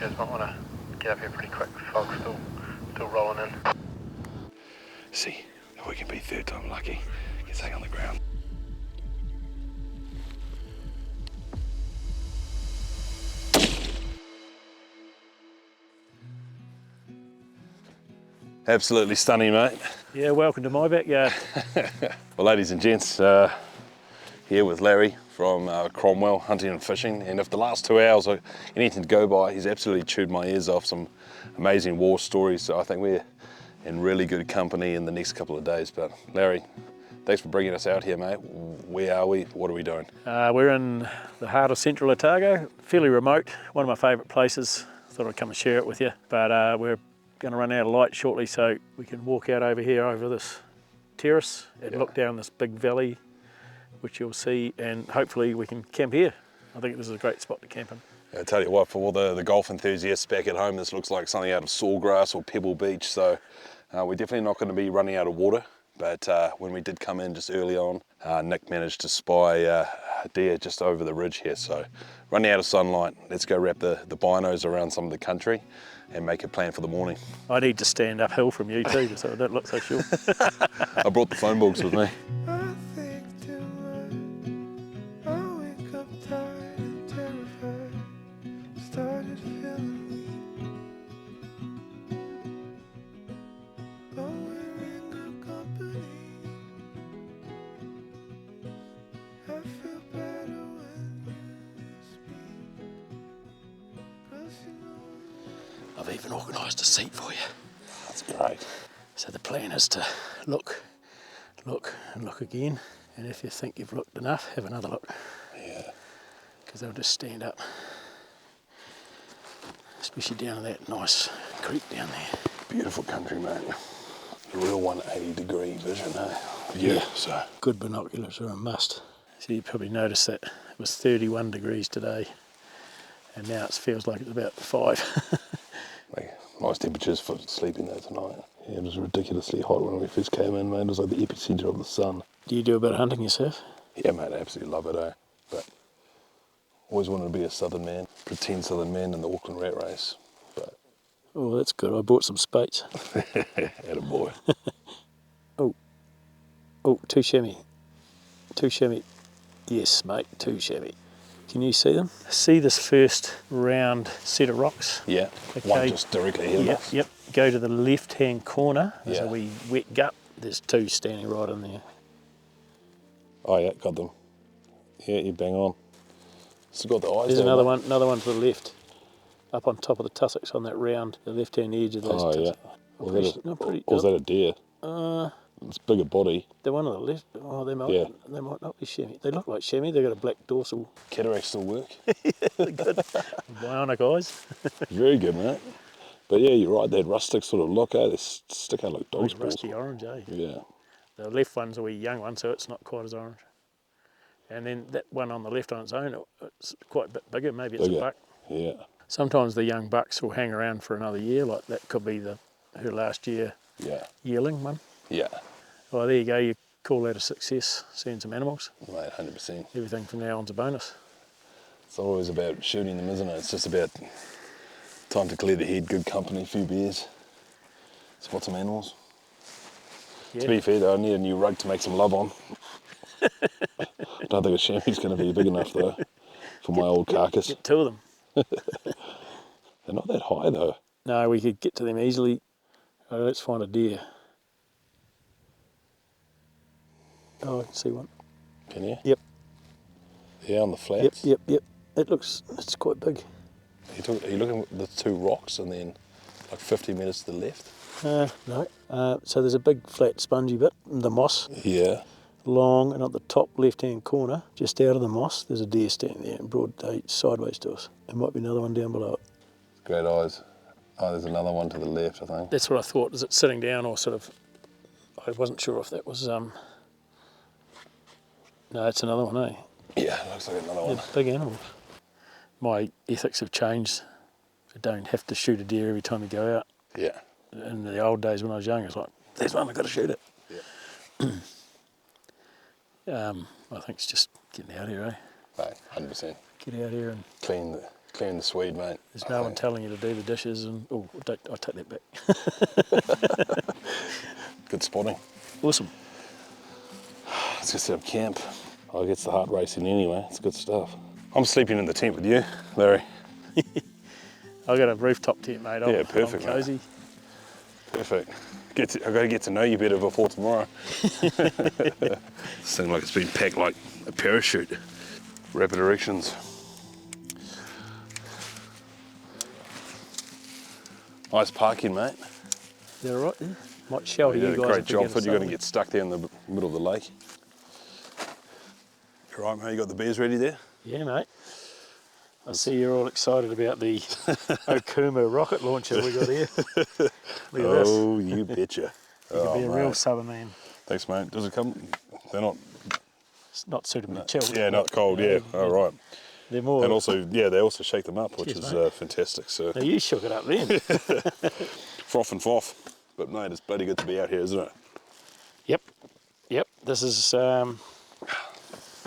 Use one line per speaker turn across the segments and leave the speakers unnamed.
You guys might want to get up here pretty quick. The fog's still rolling in.
See if we can be third time lucky. Get something on the ground. Absolutely stunning, mate.
Yeah, welcome to my backyard.
Well, ladies and gents, here with Larry from Cromwell Hunting and Fishing, and if the last 2 hours are anything to go by, he's absolutely chewed my ears off. Some amazing war stories, so I think we're in really good company in the next couple of days. But Larry, thanks for bringing us out here, mate. Where are we? What are we doing?
We're in the heart of Central Otago, fairly remote, one of my favourite places. Thought I'd come and share it with you, but we're going to run out of light shortly, so we can walk out over here over this terrace and look down this big valley, which you'll see, and hopefully we can camp here. I think this is a great spot to camp in.
I tell you what, for all the golf enthusiasts back at home, this looks like something out of Sawgrass or Pebble Beach, so we're definitely not going to be running out of water. But when we did come in just early on, Nick managed to spy a deer just over the ridge here, so running out of sunlight. Let's go wrap the binos around some of the country and make a plan for the morning.
I need to stand uphill from you too, so I don't look so short.
I brought the phone books with me.
I've even organised a seat for you.
That's great.
So the plan is to look, and look again, and if you think you've looked enough, have another look.
Yeah.
Because they'll just stand up, especially down in that nice creek down there.
Beautiful country, mate. A real 180-degree vision, eh? Yeah, so.
Good binoculars are a must. So you probably noticed that it was 31 degrees today, and now it feels like it's about 5.
Like, nice temperatures for sleeping there tonight. Yeah, it was ridiculously hot when we first came in, mate. It was like the epicentre of the sun.
Do you do a bit of hunting yourself?
Yeah, mate, I absolutely love it, eh? But always wanted to be a southern man, pretend southern man in the Auckland rat race. But
Oh, that's good. I bought some spates.
attaboy.
Oh, too chamois. Too chamois. Yes, mate, too chamois. Can you see them? See this first round set of rocks?
Yeah,
Okay.
one just directly ahead of us.
Yep. Go to the left-hand corner. There's
Yeah.
a wee wet gut. There's two standing right in there.
Oh yeah, got them. Yeah, you bang on. Still got the eyes.
There's
there,
another
mate.
one. Another one to the left, up on top of the tussocks on that round, the left-hand edge of those
Oh yeah.
tussocks.
Was that a deer? It's bigger body.
The one on the left. Oh, they might.
Yeah.
They might not be chamois. They look like chamois. They've got a black dorsal.
Cataracts still work.
They're good. Bionic eyes.
Very good, mate. But yeah, you're right. That rustic sort of look, eh? They stick out like dog's balls.
Rusty orange, eh?
Yeah.
The left one's a wee young one, so it's not quite as orange. And then that one on the left on its own, it's quite a bit bigger. Maybe it's
Bigger.
a buck.
Yeah.
Sometimes the young bucks will hang around for another year, like that could be her last year
Yeah.
yearling one.
Yeah.
Well, there you go. You call that a success, seeing some animals.
Mate, 100%.
Everything from now on's a bonus.
It's always about shooting them, isn't it? It's just about time to clear the head, good company, a few beers, spot some animals.
Yeah.
To be fair though, I need a new rug to make some love on. I don't think a chamois going to be big enough though for my old carcass.
Get two of them.
They're not that high though.
No, we could get to them easily. Oh, let's find a deer. Oh, I can see one.
Can you?
Yep.
Yeah, on the flats.
Yep. It's quite big.
Are you looking at the two rocks and then like 50 metres to the left?
No. So there's a big flat spongy bit, the moss,
Yeah.
long, and at the top left-hand corner, just out of the moss, there's a deer standing there in broad day, sideways to us. There might be another one down below it.
Great eyes. Oh, there's another one to the left, I think.
That's what I thought. Is it sitting down or sort of? I wasn't sure if that was. No, it's another one, eh?
Yeah, looks like another one.
They're big animals. My ethics have changed. I don't have to shoot a deer every time you go out.
Yeah.
In the old days when I was young, it's like, there's one, I've got to shoot it.
Yeah.
I think it's just getting out here, eh?
Right, 100%.
Get out here and
Clean Clearing the Swede, mate.
There's no one telling you to do the dishes and... Oh, I take that back.
Good spotting.
Awesome.
Let's just set up camp. Oh, it gets the heart racing anyway. It's good stuff. I'm sleeping in the tent with you, Larry.
I've got a rooftop tent, mate.
Yeah, perfect,
I'm cosy.
mate. Perfect. I've got to get to know you better before tomorrow. This thing like it's been packed like a parachute. Rapid erections. Nice parking, mate.
Is that all right? Yeah. Might shelter
You
you
did a
guys.
great job. Thought you were going to get stuck there in the middle of the lake. You right, mate? You got the beers ready there?
Yeah, mate. I see you're all excited about the Okuma rocket launcher we got here. Look at this.
Oh, you betcha.
You could be a real summer man.
Thanks, mate. Does it come? They're not.
It's not suitably chilled.
Yeah, not cold. Yeah. All right.
They're more.
And also, yeah, they also shake them up, which
Cheers,
is fantastic. So
now you shook it up then.
froth and foff. But mate, it's bloody good to be out here, isn't it?
Yep. This is. I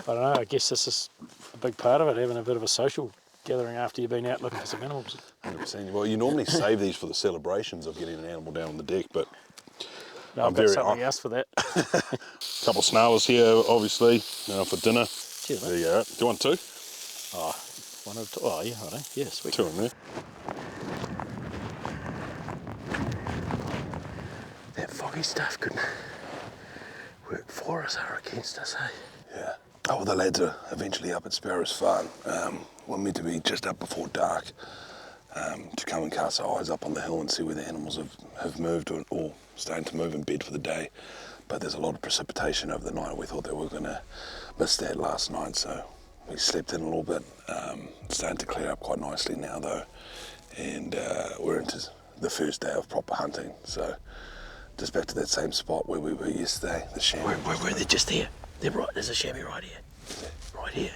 don't know. I guess this is a big part of it, having a bit of a social gathering after you've been out looking for some animals.
100%. Well, you normally save these for the celebrations of getting an animal down on the deck, but
No, I've got something else for that.
couple of snails here, obviously, for dinner.
Cheers, mate.
There you go. Do you want two?
Oh, one of two. Oh, yeah, I know. Yeah, sweet.
Two in there.
That foggy stuff couldn't work for us or against us, eh?
Yeah. Oh, well, the lads are eventually up at Sparrow's Farm. We're meant to be just up before dark to come and cast our eyes up on the hill and see where the animals have moved or starting to move in bed for the day. But there's a lot of precipitation over the night. We thought they were going to miss that last night, so we slept in a little bit. It's starting to clear up quite nicely now, though. And we're into the first day of proper hunting. So just back to that same spot where we were yesterday, the chamois.
Where they're just there. They're right. There's a chamois right here. Right here.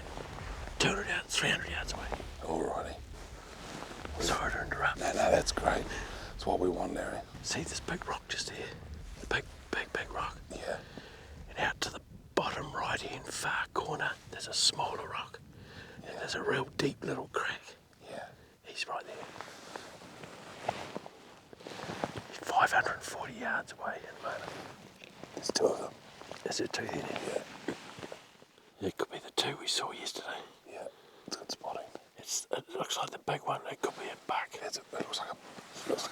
200 yards, 300 yards away.
Alrighty.
Sorry to interrupt.
No, that's great. It's what we want, Larry.
See this big rock just here? The big rock.
Yeah.
And out to the bottom right-hand far corner, there's a smaller rock. And there's a real deep little crack.
Yeah.
He's right there. He's 540 yards away at the moment.
There's two of them.
Is there two there?
Yeah.
It could be the two we saw yesterday.
Yeah. It's good spotting.
It looks like the big one. It could be a buck.
It looks like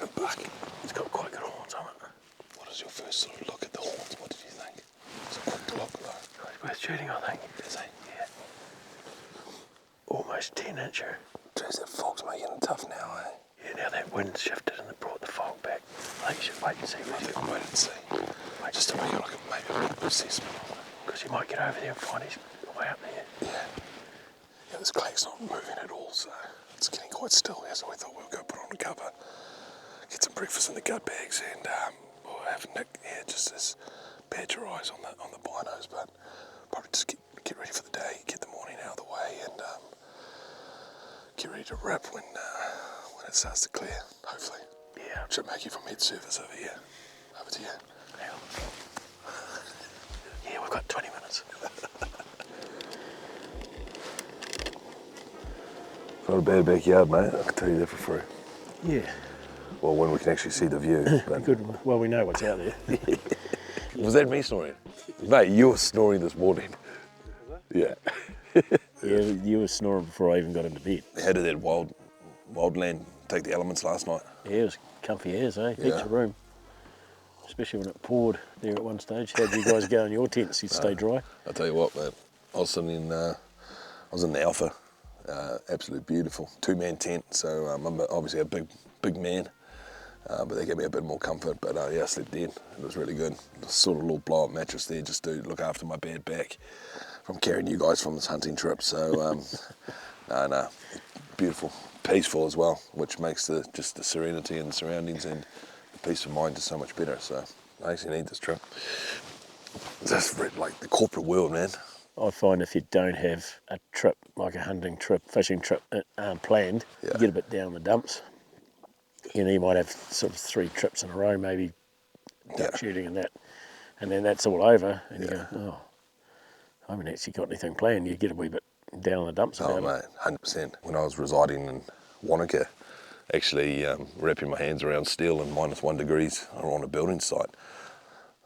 a buck.
It's got quite good horns on it.
What is your first sort of look at the horns? What did you think? It's a quick look, though.
It's worth shooting, I think.
Is it?
Yeah. Almost 10-incher.
Jeez, that fog's making it tough now, eh?
Yeah, now that wind's shifted and it brought the fog back. I think you should wait and see.
I think wait and see. Just to make it look at maybe a little assessment on it.
Because you might get over there and find he's way up there.
Yeah. Yeah, this clank's not moving at all, so it's getting quite still here, so we thought we'll go put on a cover, get some breakfast in the gut bags, and we'll have Nick here just as badger eyes on the binos, but probably just get ready for the day, get the morning out of the way, and get ready to rip when it starts to clear, hopefully.
Yeah.
Should make you from head service over here. Over to you.
Yeah, we've got 20 minutes.
Not a bad backyard, mate. I can tell you that for free.
Yeah.
Well, when we can actually see the view. But
Good. Well, we know what's out there.
was that me snoring? Mate, you were snoring this morning. Yeah.
Yeah, you were snoring before I even got into bed.
How did that wildland take the elements last night?
Yeah, it was comfy as, eh? Heaps of room. Especially when it poured there at one stage. How'd you guys go in your tents? You'd stay dry?
I'll tell you what, mate. I was in the Alpha. Absolutely beautiful. Two-man tent, so I'm obviously a big man. But they gave me a bit more comfort. But yeah, I slept in. It was really good. Sort of a little blow-up mattress there just to look after my bad back from carrying you guys from this hunting trip. So no, beautiful, peaceful as well, which makes just the serenity and the surroundings and the peace of mind just so much better. So I actually need this trip. That's like the corporate world, man.
I find if you don't have a trip, like a hunting trip, fishing trip planned, you get a bit down the dumps. You know, you might have sort of 3 trips in a row, maybe duck shooting and that, and then that's all over, and you go, oh, I haven't actually got anything planned. You get a wee bit, down in the dumps
Oh
about it.
mate, 100%. When I was residing in Wanaka, actually wrapping my hands around steel in -1 degrees or on a building site,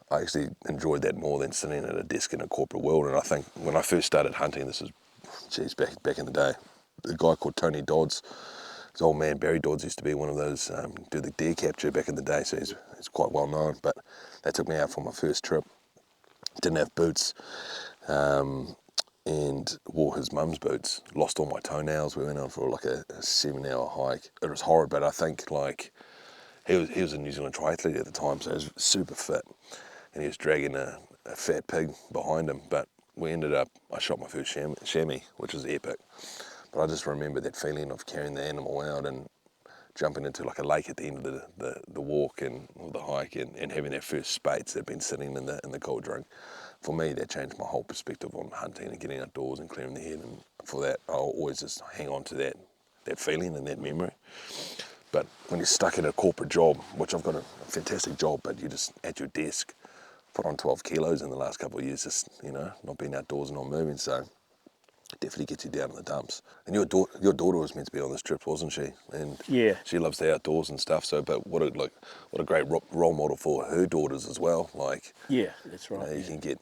I actually enjoyed that more than sitting at a desk in a corporate world. And I think when I first started hunting, this is, geez, back in the day, a guy called Tony Dodds, his old man Barry Dodds used to be one of those, do the deer capture back in the day, so he's quite well known. But they took me out for my first trip. Didn't have boots, and wore his mum's boots. Lost all my toenails. We went on for like a 7-hour hike. It was horrid, but I think like he was a New Zealand triathlete at the time, so he was super fit, and he was dragging a fat pig behind him. But we ended up, I shot my first chamois, which was epic. But I just remember that feeling of carrying the animal out and jumping into like a lake at the end of the walk and or the hike, and having that first spates that had been sitting in the cold drink. For me, that changed my whole perspective on hunting and getting outdoors and clearing the head. And for that, I'll always just hang on to that feeling and that memory. But when you're stuck in a corporate job, which I've got a fantastic job, but you're just at your desk, put on 12 kilos in the last couple of years, just, not being outdoors and not moving. So it definitely gets you down in the dumps. And your daughter was meant to be on this trip, wasn't she? And
Yeah.
she loves the outdoors and stuff. So, but what a great role model for her daughters as well. Like,
Yeah, that's right.
you can get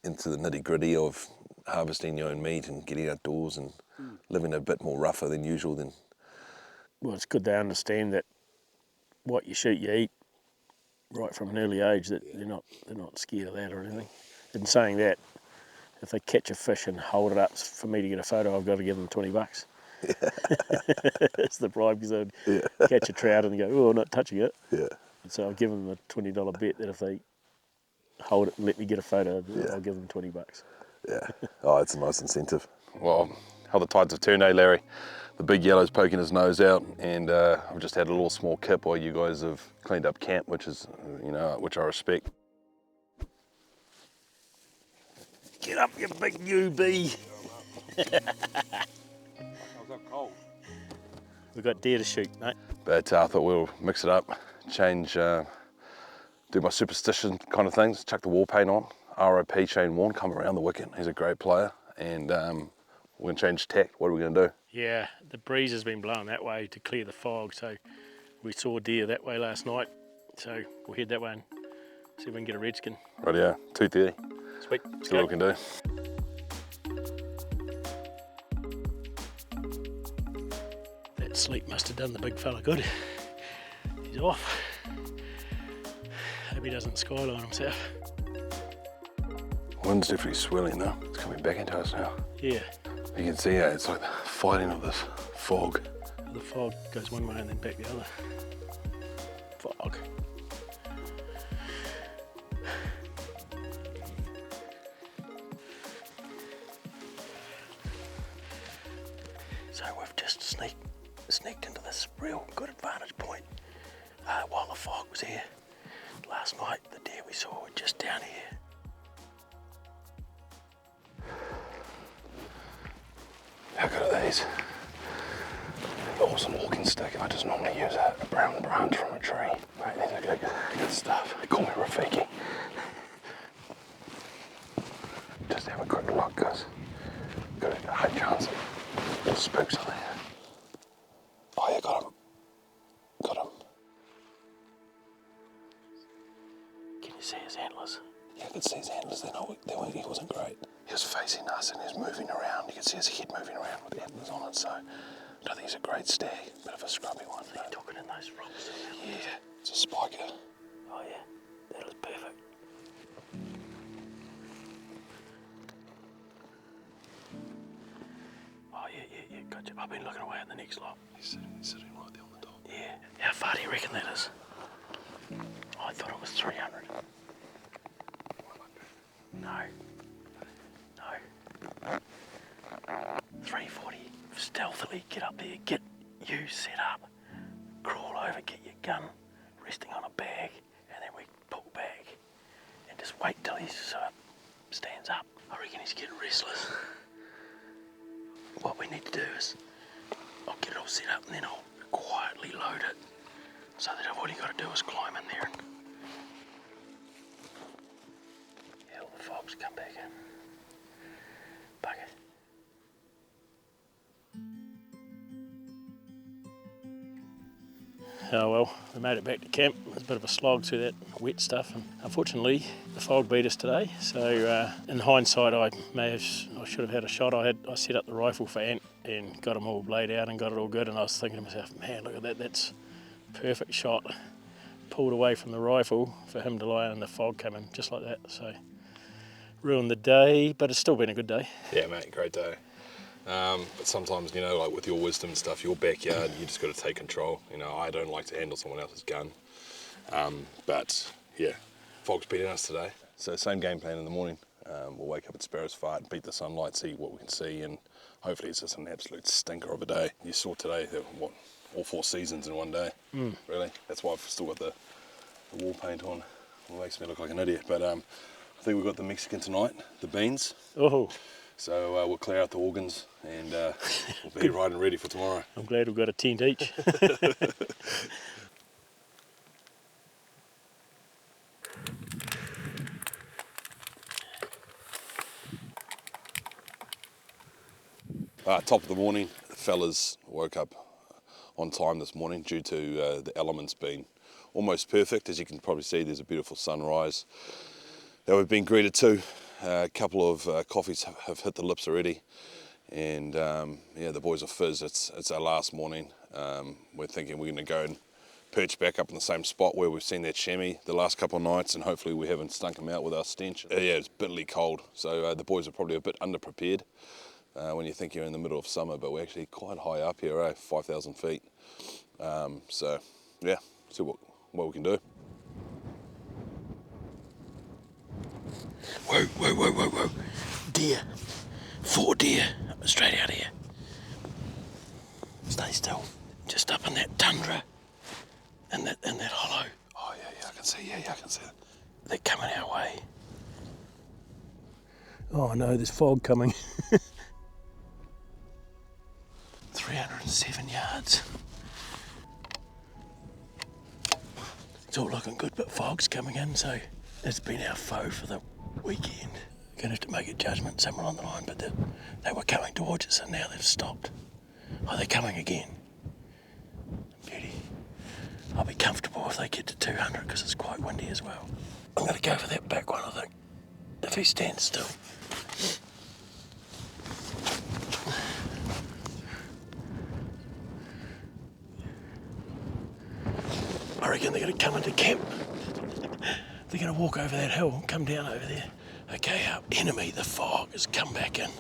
into the nitty gritty of harvesting your own meat and getting outdoors and living a bit more rougher than usual.
Well, it's good they understand that what you shoot, you eat, right from an early age. That they're not scared of that or anything. In saying that, if they catch a fish and hold it up for me to get a photo, I've got to give them $20. It's the bribe, because they'd catch a trout and go, "Oh, I'm not touching it."
Yeah.
And so I'll give them the $20 bet that if they hold it and let me get a photo, I'll give them $20.
Yeah. Oh, it's a nice incentive. Well, how the tides have turned, eh, Larry? The big yellow's poking his nose out, and I've just had a little small kip while you guys have cleaned up camp, which is, which I respect.
Get up, you big UB. We've got deer to shoot, mate.
But I thought we'll mix it up, change, do my superstition kind of things, chuck the wall paint on. RIP Shane Warne, come around the wicket. He's a great player, and we're going to change tack. What are we going to do?
Yeah, the breeze has been blowing that way to clear the fog, so we saw deer that way last night, so we'll head that way and see if we can get a redskin.
Rightio, 2:30.
Sweet.
See what we can do.
That sleep must have done the big fella good. He's off. Hope he doesn't skyline himself.
Wind's definitely swirling now. It's coming back into us now.
Yeah.
You can see it's like the fighting of this fog.
The fog goes one way and then back the other. Fog. So we've just sneaked into this real good advantage point while the fog was here. Last night the deer we saw were just down here.
How good are these? The Orson walking stick. I just normally use a brown branch from a tree. Mate, these are good stuff. They call me Rafiki. Just have a quick look, guys. Got a high chance of spooks on there. Oh yeah, got him. Got him.
Can you see his antlers?
Yeah, I could see his antlers. He wasn't great. He was facing us and he was moving around. You could see his head moving around with the antlers on it, so I don't think he's a great stag. Bit of a scrubby one.
Are you talking in those rocks?
Yeah, it's a spiker.
Oh yeah, that was perfect. Oh yeah, gotcha. I've been looking away at the next lot.
He's sitting right there on the top.
Yeah. How far do you reckon that is? I thought it was 300. No. 340. Stealthily get up there, get you set up, crawl over, get your gun resting on a bag, and then we pull back and just wait till he stands up. I reckon he's getting restless. What we need to do is I'll get it all set up and then I'll quietly load it so that all you got to do is climb in there and all the fog's come back in. Bugger. Oh well, we made it back to camp. It was a bit of a slog through that wet stuff, and unfortunately the fog beat us today. So in hindsight, I should have had a shot. I set up the rifle for Ant and got them all laid out and got it all good. And I was thinking to myself, man, look at that, that's a perfect shot. Pulled away from the rifle for him to lie in the fog coming just like that. So ruined the day, but it's still been a good day.
Yeah, mate, great day. But sometimes, like with your wisdom and stuff, your backyard, you just got to take control. I don't like to handle someone else's gun. But yeah, fog's beating us today. So same game plan in the morning. We'll wake up at Sparrow's Fart, beat the sunlight, see what we can see, and hopefully it's just an absolute stinker of a day. You saw today, all 4 seasons in one day. Really. That's why I've still got the wall paint on. It makes me look like an idiot. But I think we've got the Mexican tonight, the beans.
Oh.
So we'll clear out the organs and we'll be right and ready for tomorrow.
I'm glad we've got a tent each.
Top of the morning, the fellas woke up on time this morning due to the elements being almost perfect. As you can probably see, there's a beautiful sunrise that we've been greeted to. A couple of coffees have hit the lips already, and the boys are fizz. It's our last morning. We're thinking we're going to go and perch back up in the same spot where we've seen that chamois the last couple of nights, and hopefully we haven't stunk them out with our stench. It's bitterly cold, so the boys are probably a bit underprepared when you think you're in the middle of summer, but we're actually quite high up here, 5,000 feet. So yeah, see what we can do.
Whoa. Deer. 4 deer. Straight out of here. Stay still. Just up in that tundra. In that hollow.
Oh yeah, I can see. I can see it.
They're coming our way. Oh no, there's fog coming. 307 yards. It's all looking good, but fog's coming in, so it's been our foe for the weekend. We're going to have to make a judgment somewhere on the line, but they were coming towards us and now they've stopped. Oh, they're coming again. Beauty. I'll be comfortable if they get to 200 because it's quite windy as well. I'm going to go for that back one, I think, if he stands still. I reckon they're going to come into camp. They're going to walk over that hill and come down over there. Okay, our enemy, the fog, has come back in.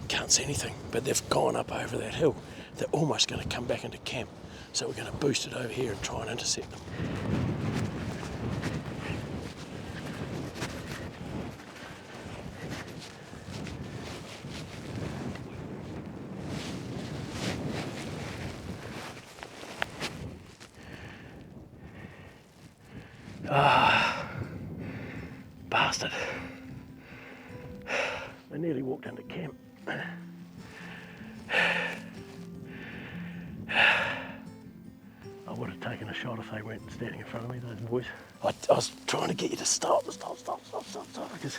Can't see anything, but they've gone up over that hill. They're almost going to come back into camp. So we're going to boost it over here and try and intercept them. Bastard. They nearly walked into camp. I would have taken a shot if they weren't standing in front of me, those boys. I was trying to get you to stop, because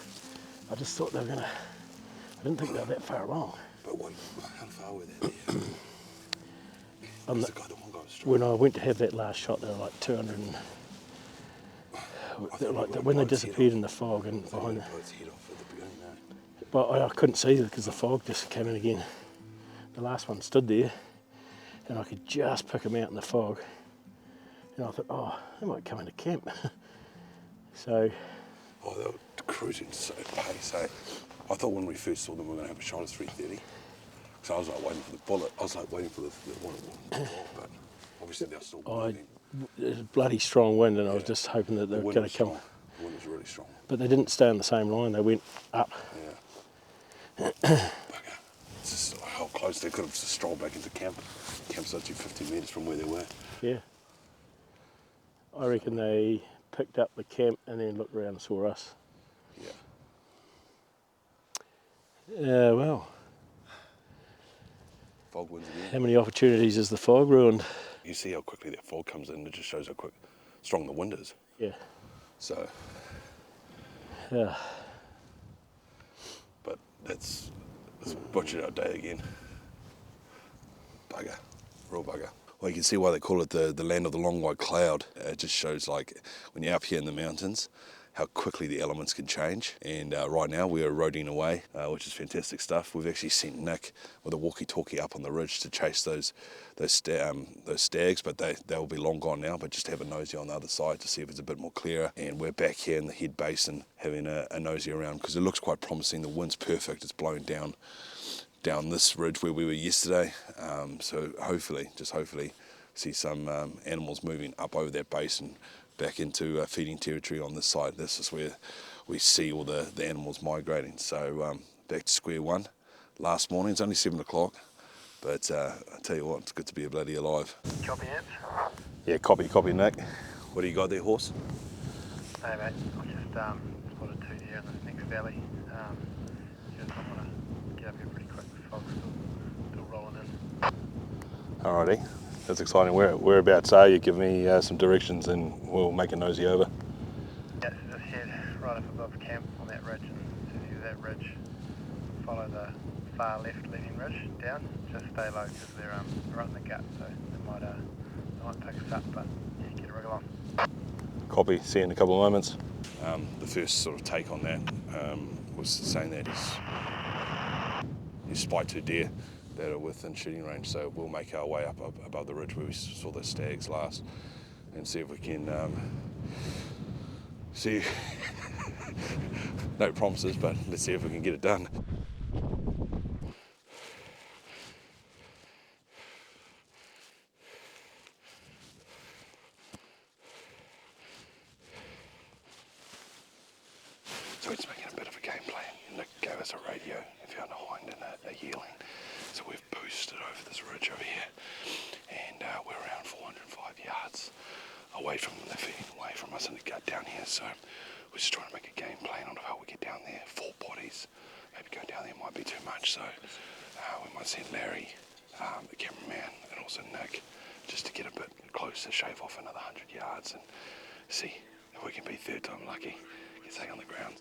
I just thought they were going to... I didn't think they were that far along.
But how far were they there?
When I went to have that last shot, they were like 200 and... when they disappeared in the fog and behind the... Well, I couldn't see because the fog just came in again. The last one stood there and I could just pick them out in the fog. And I thought, oh, they might come into camp. So...
Oh, they were cruising so pace, eh? I thought when we first saw them we were going to have a shot at 3:30. So I was like waiting for the bullet. I was like waiting for the one, but obviously they're still moving.
There's a bloody strong wind and I was just hoping that they were going to come.
The wind was really strong.
But they didn't stay on the same line, they went up.
Yeah. Bugger. It's just how close they could have just strolled back into camp. Camp's actually 50 metres from where they were.
Yeah. I reckon they picked up the camp and then looked around and saw us.
Yeah.
Well.
Fog wins again.
How many opportunities has the fog ruined?
You see how quickly that fog comes in, it just shows how strong the wind is.
Yeah.
So.
Yeah.
But it's butchered our day again. Bugger. Real bugger. Well, you can see why they call it the land of the long white cloud. It just shows, like, when you're up here in the mountains, how quickly the elements can change. And right now we're eroding away, which is fantastic stuff. We've actually sent Nick with a walkie-talkie up on the ridge to chase those stags, but they'll be long gone now. But just have a nosy on the other side to see if it's a bit more clearer. And we're back here in the head basin having a nosy around, because it looks quite promising. The wind's perfect. It's blowing down this ridge where we were yesterday. So hopefully see some animals moving up over that basin back into feeding territory on this side. This is where we see all the animals migrating. So back to square one. Last morning, it's only 7 o'clock, but I tell you what, it's good to be bloody alive.
Copy, Ants?
Yeah, copy, Nick. What do you got there, horse?
Hey, mate. I just spotted 2 deer in this next valley. Just I want to get up here pretty quick. The fog's still rolling in.
Alrighty. That's exciting. Whereabouts are you? Give me some directions and we'll make a nosy over.
Yeah, so just head right up above camp on that ridge, and as soon as you get that ridge, follow the far left leading ridge down. Just stay low because they're right in the gut, so they might pick us up, but yeah, get a wriggle on.
Copy. See you in a couple of moments. The first sort of take on that was saying that he's spotted 2 deer that are within shooting range, so we'll make our way up above the ridge where we saw the stags last and see if we can see. No promises, but let's see if we can get it done. So we're just making a bit of a game plan. Nick gave us a radio and found a hind and a yearling. So we've boosted over this ridge over here, and we're around 405 yards away from them. They're feeding away from us in the gut down here. So we're just trying to make a game plan on how we get down there. 4 bodies. Maybe going down there might be too much. So we might send Larry, the cameraman, and also Nick, just to get a bit closer, shave off another 100 yards, and see if we can be 3rd time lucky. Get something on the ground.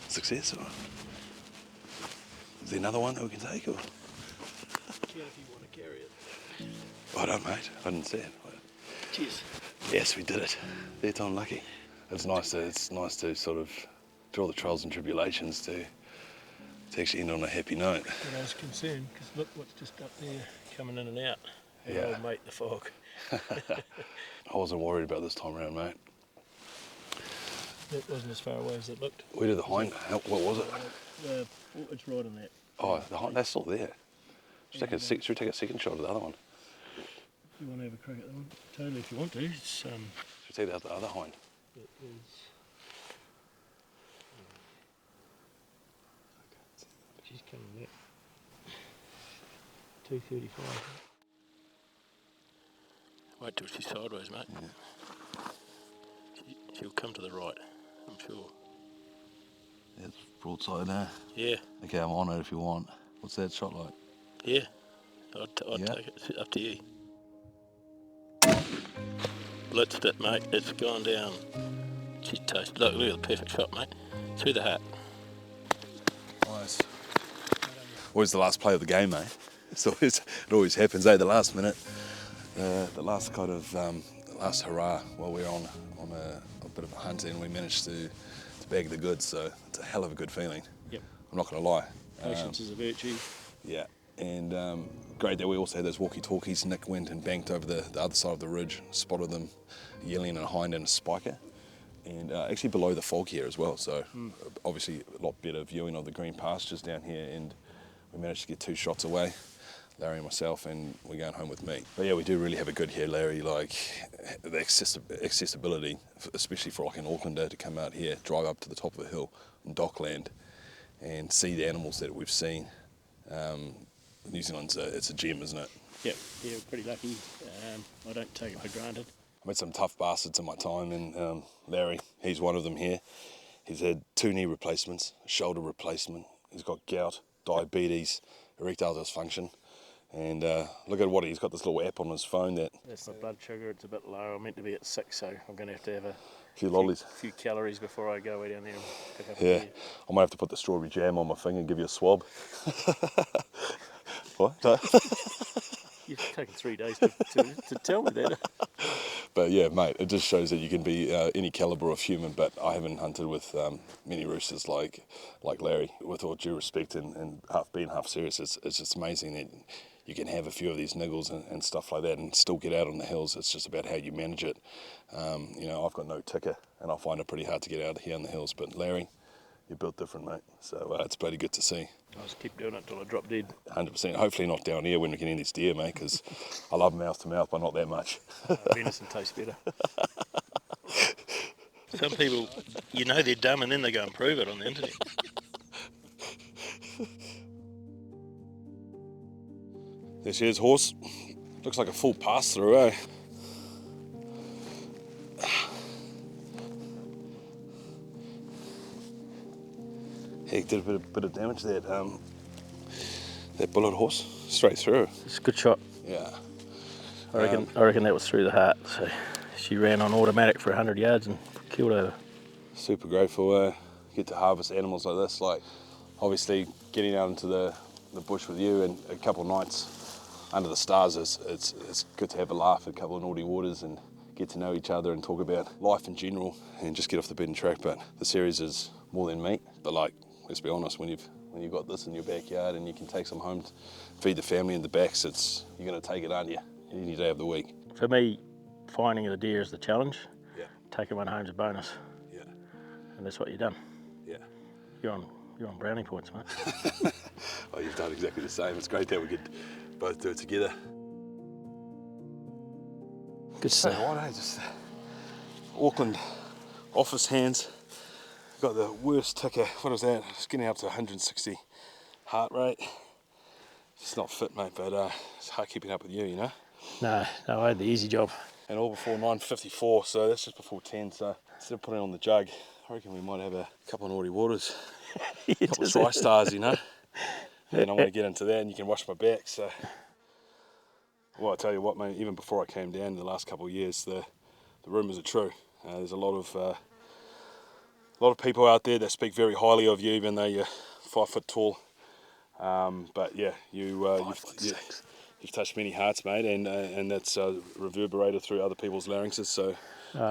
Success, or is there another one that we can take? Or?
Can if you want to carry it.
I don't, mate. I didn't see it.
Cheers.
Yes, we did it. 3rd time lucky. It's nice to sort of draw the trials and tribulations to actually end on a happy note.
But I was concerned because look what's just up there coming in and out.
Yeah.
Old mate, the fog.
I wasn't worried about this time around, mate.
That wasn't as far away as it looked.
Where did the hind? What was it?
It's right in that.
Oh, the hind. That's still there. Should we take a second shot of the other one?
You want to have a crack at that one? Totally, if you want to. It's
Should we take the other hind?
it is. She's coming back. 2:35. Wait till she's sideways, mate.
Yeah.
She'll come to the right, I'm sure.
Yeah, it's broadside now.
Yeah,
Okay, I'm on it if you want. What's that shot like?
yeah. I'd
Yeah.
take it. It's up to you. Blitzed it, mate. It's gone down. She's toast. Look at the perfect shot, mate. Through the hat.
Nice. Always the last play of the game, mate. It always happens, eh? The last minute, the last kind of last hurrah while we're on a bit of a hunt, and we managed to bag the goods. So it's a hell of a good feeling.
Yep.
I'm not going to lie.
Patience is a virtue.
Yeah, and great that we also had those walkie-talkies. Nick went and banked over the other side of the ridge, spotted them, a yearling and a hind and a spiker, and actually below the fog here as well. So obviously a lot better viewing of the green pastures down here, and we managed to get 2 shots away, Larry and myself, and we're going home with me. But yeah, we do really have a good here, Larry. Like the accessibility, especially for like an Aucklander to come out here, drive up to the top of a hill in Dockland, and see the animals that we've seen. New Zealand's it's a gem, isn't it?
Yep, yeah, we're pretty lucky. I don't take it for granted.
I met some tough bastards in my time, and Larry, he's one of them here. He's had 2 knee replacements, a shoulder replacement. He's got gout, diabetes, erectile dysfunction. And look at what he's got, this little app on his phone that...
That's my blood sugar, it's a bit low. I'm meant to be at 6, so I'm going to have a
few lollies.
few calories before I go way down there and pick up a
Yeah,
beer.
I might have to put the strawberry jam on my finger and give you a swab. What? No?
You've taken 3 days to tell me that.
But yeah, mate, it just shows that you can be any calibre of human, but I haven't hunted with many roosters like Larry. With all due respect and being half serious, it's just amazing that you can have a few of these niggles and stuff like that and still get out on the hills. It's just about how you manage it. You know, I've got no ticker and I find it pretty hard to get out here on the hills, but Larry, you're built different, mate. So it's bloody good to see.
I'll just keep doing it till I drop dead.
100%. Hopefully not down here when we can eat these deer, mate, because I love mouth to mouth, but not that much.
Venison tastes better. Some people, you know they're dumb and then they go and prove it on the internet.
There she is, horse. Looks like a full pass through, eh? Heck, did a bit of damage there. That bullet horse, straight through.
It's a good shot.
Yeah.
I reckon that was through the heart. So she ran on automatic for 100 yards and killed over.
Super grateful. Get to harvest animals like this. Like, obviously, getting out into the bush with you and a couple of nights under the stars, it's good to have a laugh, a couple of naughty waters, and get to know each other and talk about life in general and just get off the beaten track. But the series is more than meat. But like, let's be honest, when you've got this in your backyard and you can take some home to feed the family in the backs, you're going to take it, aren't you? Any day of the week.
For me, finding the deer is the challenge.
Yeah.
Taking one home's a bonus.
Yeah.
And that's what you've done.
Yeah.
You're on brownie points, mate.
Oh, you've done exactly the same. It's great that we could both do it together.
Good
So
stuff.
what, just Auckland office hands. Got the worst ticker. What is that? It's getting up to 160 heart rate. It's not fit, mate, but it's hard keeping up with you, you know.
No, I had the easy job.
And all before 9:54, so that's just before 10. So instead of putting it on the jug, I reckon we might have a couple of naughty waters, a couple of tri stars, you know. And I'm going to get into that, and you can wash my back. So, well, I tell you what, mate. Even before I came down in the last couple of years, the rumours are true. There's a lot of people out there that speak very highly of you, even though you're 5 foot tall. But yeah, you've touched many hearts, mate, and that's reverberated through other people's larynxes. So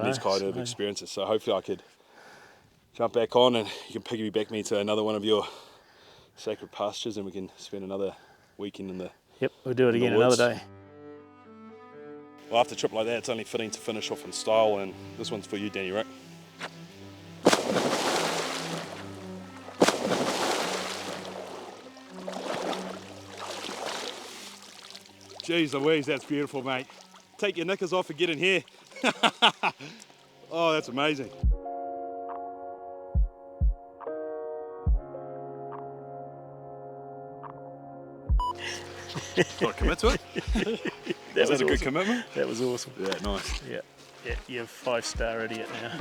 these kind of experiences. So hopefully I could jump back on, and you can piggyback me to another one of your sacred pastures, and we can spend another weekend in the.
Yep, we'll do it again another day.
Well, after a trip like that, it's only fitting to finish off in style, and this one's for you, Danny, right? Jeez Louise, that's beautiful, mate. Take your knickers off and get in here. Oh, that's amazing. Got to commit to it.
That was
a good
awesome.
commitment?
That was awesome.
Yeah, nice.
Yeah, you're a 5-star idiot now.